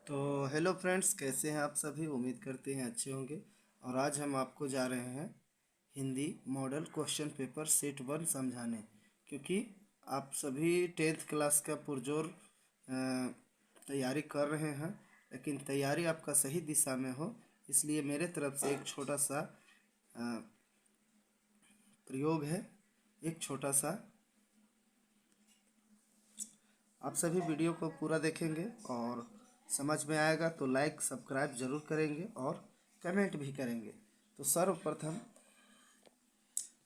तो hello friends, कैसे हैं आप सभी। उम्मीद करते हैं अच्छे होंगे। और आज हम आपको जा रहे हैं Hindi model question paper set 1 समझाने, क्योंकि आप सभी 10th क्लास का पुरजोर तैयारी कर रहे हैं, लेकिन तैयारी आपका सही दिशा में हो, इसलिए मेरे तरफ से एक छोटा सा अ, प्रयोग है। एक छोटा सा, आप सभी वीडियो को पूरा देखेंगे और समझ में आएगा तो लाइक सब्सक्राइब जरूर करेंगे और कमेंट भी करेंगे। तो सर्वप्रथम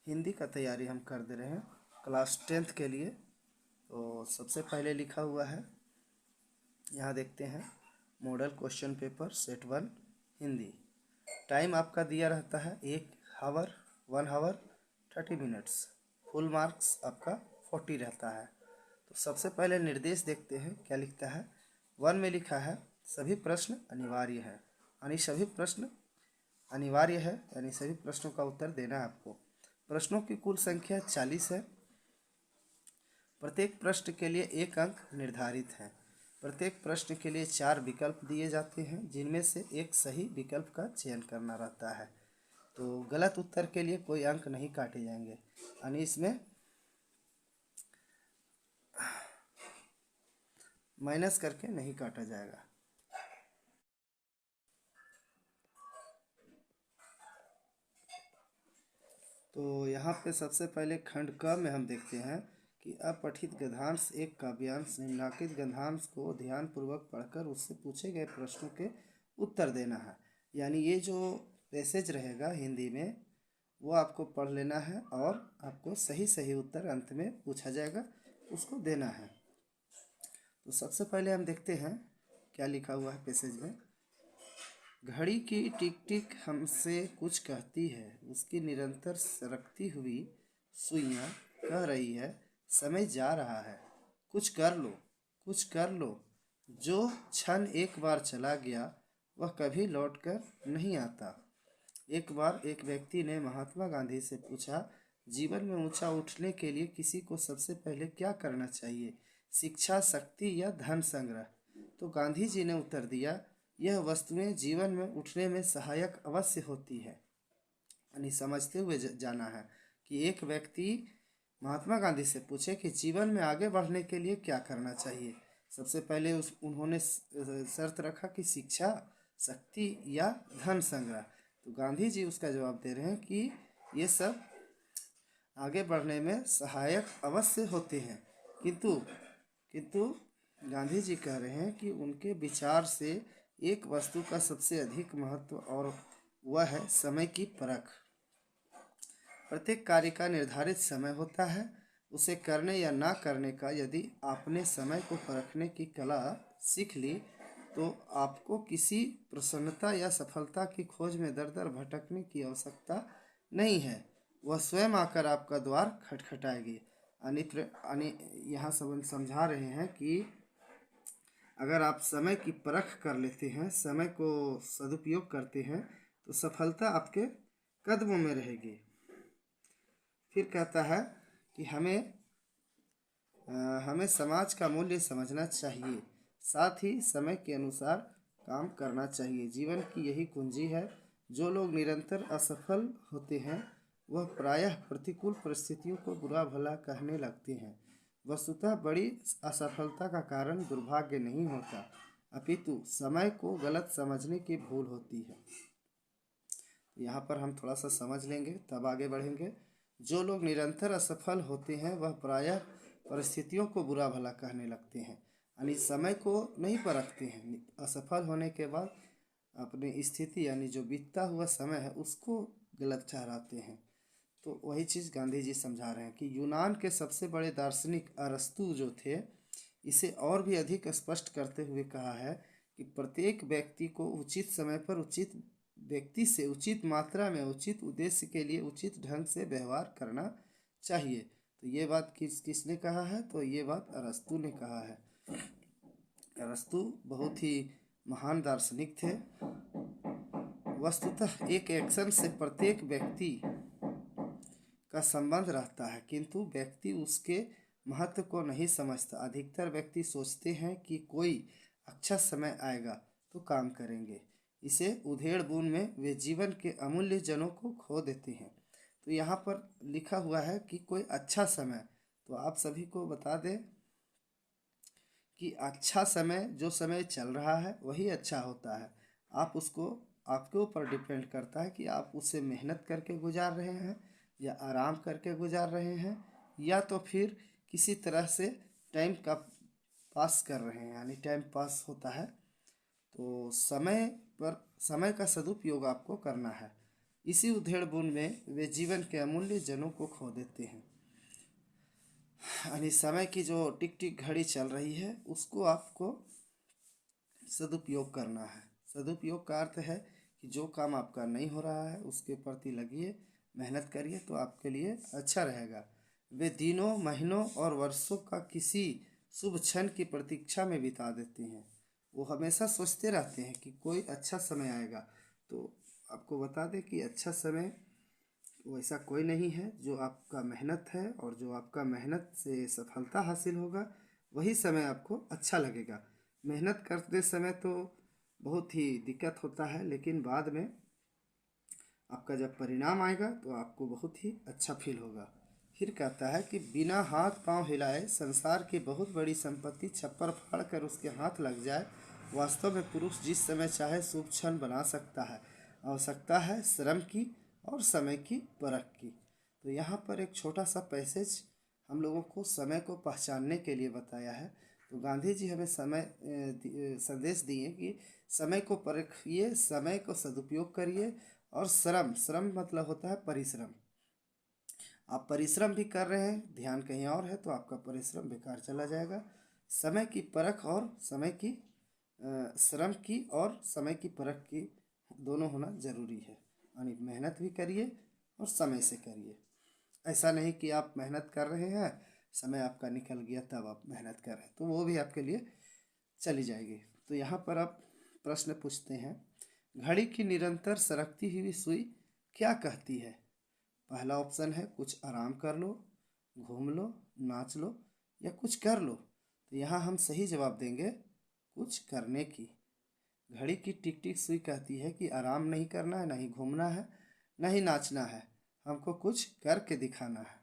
हिंदी का तैयारी हम कर दे रहे हैं क्लास 10th के लिए। तो सबसे पहले लिखा हुआ है, यहाँ देखते हैं, model question paper set 1 Hindi. Time आपका दिया रहता है 1 hour 1 hour 30 minutes. Full marks आपका 40 रहता है। तो सबसे पहले निर्देश देखते हैं क्या लिखता है। 1 में लिखा है सभी प्रश्न अनिवार्य है, यानी सभी प्रश्न अनिवार्य है, यानी सभी प्रश्नों का उत्तर देना है आपको। प्रश्नों की कुल संख्या 40 है। प्रत्येक प्रश्न के लिए 1 अंक निर्धारित है। प्रत्येक प्रश्न के लिए 4 विकल्प दिए जाते हैं, जिनमें से एक सही विकल्प का चयन करना रहता है। तो गलत उत्तर के लिए कोई अंक नहीं काटे जाएंगे, यानी इसमें माइनस करके नहीं काटा जाएगा। तो यहाँ पे सबसे पहले खंड क में हम देखते हैं कि अपठित गद्यांश एक काव्यांश निम्नलिखित गद्यांश को ध्यानपूर्वक पढ़कर उससे पूछे गए प्रश्नों के उत्तर देना है। यानी ये जो पैसेज रहेगा हिंदी में, वो आपको पढ़ लेना है और आपको सही सही उत्तर अंत में पूछा जाएगा, उसको देना है। तो सबसे पहले हम देखते हैं क्या लिखा हुआ है पैसेज में। घड़ी की टिक टिक हमसे कुछ कहती है, उसकी निरंतर सरकती हुई सुइयां कह रही है समय जा रहा है, कुछ कर लो, कुछ कर लो। जो क्षण एक बार चला गया वह कभी लौटकर नहीं आता। एक बार एक व्यक्ति ने महात्मा गांधी से पूछा, जीवन में ऊंचा उठने के लिए किसी को सबसे पहले क्या करना चाहिए, शिक्षा, शक्ति या धन संग्रह। तो गांधी जी ने उत्तर दिया, यह वस्तुएं जीवन में उठने में सहायक अवश्य होती है। यानी समझते हुए जाना है कि एक व्यक्ति महात्मा गांधी से पूछे कि जीवन में आगे बढ़ने के लिए क्या करना चाहिए। सबसे पहले उन्होंने शर्त रखा कि शिक्षा, शक्ति या धन संग्रह। तो गांधी जी उसका जवाब दे रहे हैं कि ये सब आगे बढ़ने में सहायक अवश्य होते हैं, किंतु किंतु गांधी जी कह रहे हैं कि उनके विचार से एक वस्तु का सबसे अधिक महत्व, और वह है समय की परख। प्रत्येक कार्य का निर्धारित समय होता है, उसे करने या ना करने का। यदि आपने समय को परखने की कला सीख ली तो आपको किसी प्रसन्नता या सफलता की खोज में दर दर भटकने की आवश्यकता नहीं है, वह स्वयं आकर आपका द्वार खटखटाएगी। यानी यहाँ सब समझा रहे हैं कि अगर आप समय की परख कर लेते हैं, समय को सदुपयोग करते हैं, तो सफलता आपके कदमों में रहेगी। फिर कहता है कि हमें समाज का मूल्य समझना चाहिए, साथ ही समय के अनुसार काम करना चाहिए। जीवन की यही कुंजी है। जो लोग निरंतर असफल होते हैं वह प्रायः प्रतिकूल परिस्थितियों को बुरा भला कहने लगते हैं। वस्तुतः बड़ी असफलता का कारण दुर्भाग्य नहीं होता, अपितु समय को गलत समझने की भूल होती है। यहाँ पर हम थोड़ा सा समझ लेंगे तब आगे बढ़ेंगे। जो लोग निरंतर असफल होते हैं वह प्रायः परिस्थितियों को बुरा भला कहने लगते हैं, यानी समय को नहीं परखते हैं। असफल होने के बाद अपनी स्थिति, यानी जो बीतता हुआ समय है, उसको गलत ठहराते हैं। तो वही चीज़ गांधी जी समझा रहे हैं कि यूनान के सबसे बड़े दार्शनिक अरस्तु जो थे, इसे और भी अधिक स्पष्ट करते हुए कहा है कि प्रत्येक व्यक्ति को उचित समय पर उचित व्यक्ति से उचित मात्रा में उचित उद्देश्य के लिए उचित ढंग से व्यवहार करना चाहिए। तो ये बात किसने कहा है? तो ये बात अरस्तु ने कहा है। अरस्तु बहुत ही महान दार्शनिक थे। वस्तुतः एक एक्शन से प्रत्येक व्यक्ति का संबंध रहता है, किंतु व्यक्ति उसके महत्व को नहीं समझता। अधिकतर व्यक्ति सोचते हैं कि कोई अच्छा समय आएगा तो काम करेंगे। इसे उधेड़ बुन में वे जीवन के अमूल्य जनों को खो देते हैं। तो यहाँ पर लिखा हुआ है कि कोई अच्छा समय, तो आप सभी को बता दें कि अच्छा समय, जो समय चल रहा है वही अच्छा होता है। आप उसको, आपके ऊपर डिपेंड करता है कि आप उसे मेहनत करके गुजार रहे हैं या आराम करके गुजार रहे हैं, या तो फिर किसी तरह से टाइम का पास कर रहे हैं, यानी टाइम पास होता है। तो समय पर, समय का सदुपयोग आपको करना है। इसी उधेड़ बुन में वे जीवन के अमूल्य जनों को खो देते हैं। यानी समय की जो टिक टिक घड़ी चल रही है उसको आपको सदुपयोग करना है। सदुपयोग का अर्थ है कि जो काम आपका नहीं हो रहा है उसके प्रति लगिए, मेहनत करिए तो आपके लिए अच्छा रहेगा। वे दिनों, महीनों और वर्षों का किसी शुभ क्षण की प्रतीक्षा में बिता देते हैं। वो हमेशा सोचते रहते हैं कि कोई अच्छा समय आएगा। तो आपको बता दें कि अच्छा समय वैसा कोई नहीं है। जो आपका मेहनत है और जो आपका मेहनत से सफलता हासिल होगा वही समय आपको अच्छा लगेगा। मेहनत करते समय तो बहुत ही दिक्कत होता है, लेकिन बाद में आपका जब परिणाम आएगा तो आपको बहुत ही अच्छा फील होगा। फिर कहता है कि बिना हाथ पांव हिलाए संसार की बहुत बड़ी संपत्ति छप्पर फाड़ कर उसके हाथ लग जाए। वास्तव में पुरुष जिस समय चाहे शुभ क्षण बना सकता है। आवश्यकता है श्रम की और समय की परख की। तो यहाँ पर एक छोटा सा पैसेज हम लोगों को समय को पहचानने के लिए बताया है। तो गांधी जी हमें संदेश दिए कि समय को परखिए, समय को सदुपयोग करिए, और श्रम, श्रम मतलब होता है परिश्रम। आप परिश्रम भी कर रहे हैं, ध्यान कहीं और है तो आपका परिश्रम बेकार चला जाएगा। समय की परख और समय की श्रम की और समय की परख की दोनों होना ज़रूरी है। यानी मेहनत भी करिए और समय से करिए। ऐसा नहीं कि आप मेहनत कर रहे हैं, समय आपका निकल गया तब आप मेहनत कर रहे हैं, तो वो भी आपके लिए चली जाएगी। तो यहाँ पर आप प्रश्न पूछते हैं, घड़ी की निरंतर सरकती हुई सुई क्या कहती है? पहला ऑप्शन है कुछ आराम कर लो, घूम लो, नाच लो, या कुछ कर लो। तो यहाँ हम सही जवाब देंगे कुछ करने की। घड़ी की टिक टिक सुई कहती है कि आराम नहीं करना है, नहीं घूमना है, नहीं नाचना है, हमको कुछ करके दिखाना है।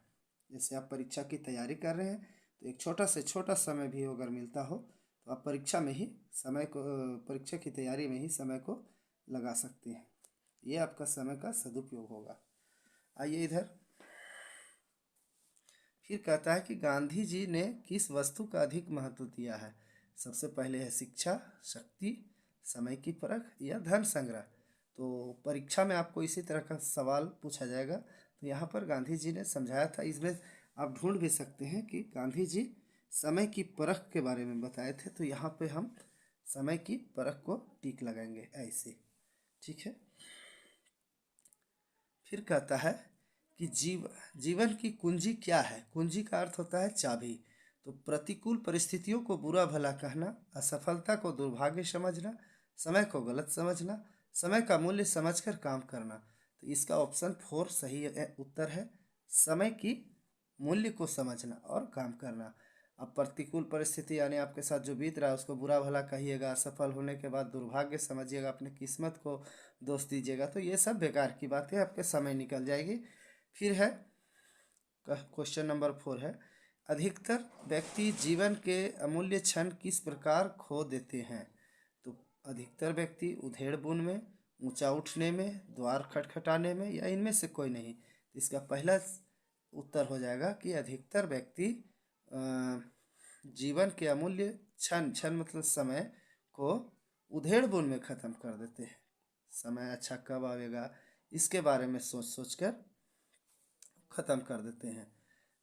जैसे आप परीक्षा की तैयारी कर रहे हैं तो एक छोटा से छोटा समय भी अगर मिलता हो तो आप परीक्षा में ही समय को, परीक्षा की तैयारी में ही समय को लगा सकते हैं। ये आपका समय का सदुपयोग होगा। आइए इधर, फिर कहता है कि गांधी जी ने किस वस्तु का अधिक महत्व दिया है? सबसे पहले है शिक्षा, शक्ति, समय की परख, या धन संग्रह। तो परीक्षा में आपको इसी तरह का सवाल पूछा जाएगा। तो यहाँ पर गांधी जी ने समझाया था, इसमें आप ढूंढ भी सकते हैं कि गांधी जी समय की परख के बारे में बताए थे। तो यहाँ पे हम समय की परख को टिक लगाएंगे ऐसे, ठीक है। फिर कहता है कि जीवन की कुंजी क्या है? कुंजी का अर्थ होता है चाबी। तो प्रतिकूल परिस्थितियों को बुरा भला कहना, असफलता को दुर्भाग्य समझना, समय को गलत समझना, समय का मूल्य समझकर काम करना। तो इसका ऑप्शन 4 सही उत्तर है, समय की मूल्य को समझना और काम करना। अब प्रतिकूल परिस्थिति यानी आपके साथ जो बीत रहा है उसको बुरा भला कहिएगा, असफल होने के बाद दुर्भाग्य समझिएगा, अपने किस्मत को दोष दीजिएगा, तो ये सब बेकार की बात है, आपके समय निकल जाएगी। फिर है क्वेश्चन नंबर 4 है, अधिकतर व्यक्ति जीवन के अमूल्य क्षण किस प्रकार खो देते हैं? तो अधिकतर व्यक्ति उधेड़ बुन में, ऊंचा उठने में, द्वार खटखटाने में, या इनमें से कोई नहीं। तो इसका पहला उत्तर हो जाएगा कि अधिकतर व्यक्ति जीवन के अमूल्य क्षण, क्षण मतलब समय को उधेड़ बुन में ख़त्म कर देते हैं। समय अच्छा कब आएगा इसके बारे में सोच सोच कर ख़त्म कर देते हैं।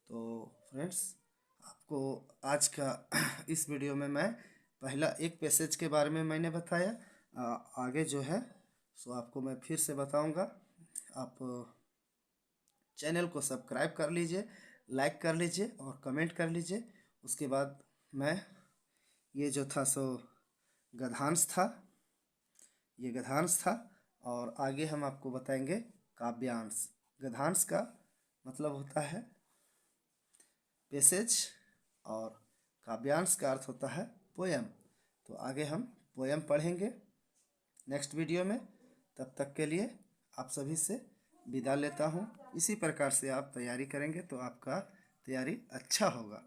तो फ्रेंड्स, आपको आज का इस वीडियो में मैं पहला एक पैसेज के बारे में मैंने बताया। आगे जो है सो आपको मैं फिर से बताऊंगा। आप चैनल को सब्सक्राइब कर लीजिए, लाइक कर लीजिए और कमेंट कर लीजिए। उसके बाद मैं ये जो था सो गद्यांश था, ये गद्यांश था, और आगे हम आपको बताएंगे काव्यांश। गद्यांश का मतलब होता है पैसेज और काव्यांश का अर्थ होता है पोयम। तो आगे हम पोयम पढ़ेंगे। नेक्स्ट वीडियो में। तब तक के लिए आप सभी से विदा लेता हूँ। इसी प्रकार से आप तैयारी करेंगे तो आपका तैयारी अच्छा होगा।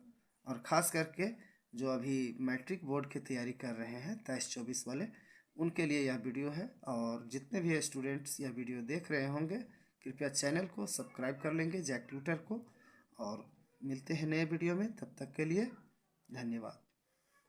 और ख़ास करके जो अभी मैट्रिक बोर्ड की तैयारी कर रहे हैं 23-24 वाले, उनके लिए यह वीडियो है। और जितने भी स्टूडेंट्स यह वीडियो देख रहे होंगे, कृपया चैनल को सब्सक्राइब कर लेंगे, जैक ट्यूटर को। और मिलते हैं नए वीडियो में, तब तक के लिए धन्यवाद।